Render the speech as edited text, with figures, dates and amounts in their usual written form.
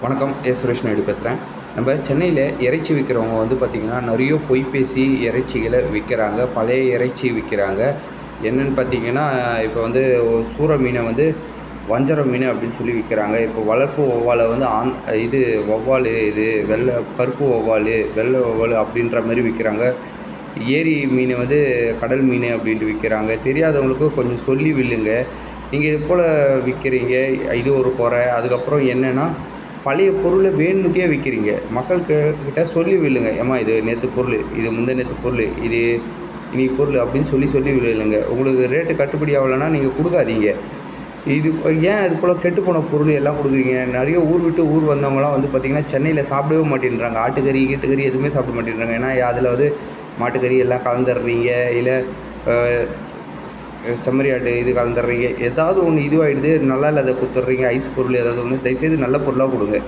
வணக்கம். சுரேஷ் நாயுடு பேசுகிறேன். நம்ம சென்னையில் இறைச்சி விற்கிறவங்க வந்து பார்த்திங்கன்னா, நிறைய பொய் பேசி இறைச்சிகளை விற்கிறாங்க. பழைய இறைச்சி விற்கிறாங்க. என்னென்னு பார்த்தீங்கன்னா, இப்போ வந்து சூர மீனை வந்து வஞ்சர மீன் அப்படின்னு சொல்லி விற்கிறாங்க. இப்போ வளர்ப்பு வௌவாலை வந்து இது வௌவால், இது வெள்ளை கருப்பு வௌவால், வெள்ளை வௌவால் அப்படின்ற மாதிரி விற்கிறாங்க. ஏரி மீனை வந்து கடல் மீன் அப்படின்ட்டு விற்கிறாங்க. தெரியாதவங்களுக்கு கொஞ்சம் சொல்லி வில்லுங்க. நீங்கள் இது போல் விற்கிறீங்க, இது ஒரு குறை. அதுக்கப்புறம் என்னென்னா, பழைய பொருளை வேணுமுட்டியே விற்கிறீங்க. மக்கள்கிட்ட சொல்லி வில்லுங்க. ஏம்மா இது நேற்று பொருள், இது முந்தின நேற்று பொருள், இது இன்னைக்கு பொருள் அப்படின்னு சொல்லி வில்லுங்க. உங்களுக்கு ரேட்டு கட்டுப்படி ஆகலைன்னா நீங்கள் கொடுக்காதீங்க. இது ஏன் இது போல் கெட்டுப்போன பொருள் எல்லாம் கொடுக்குறீங்க? நிறைய ஊர் விட்டு ஊர் வந்தவங்களாம் வந்து பார்த்திங்கன்னா, சென்னையில் சாப்பிடவே மாட்டேன்றாங்க. ஆட்டுக்கறி கீட்டுக்கறி எதுவுமே சாப்பிட மாட்டேன்றாங்க. ஏன்னா அதில் வந்து மாட்டுக்கறி எல்லாம் கலந்துடுறீங்க, இல்லை செம்மறி ஆட்டு இது கலந்துடுறீங்க. ஏதாவது ஒன்று இதுவாகிடுது, நல்லா இல்லாத கொடுத்துட்றீங்க. ஐஸ் பொருள் ஏதாவது ஒன்று, தயவுசெய்து நல்ல பொருளாக கொடுங்க.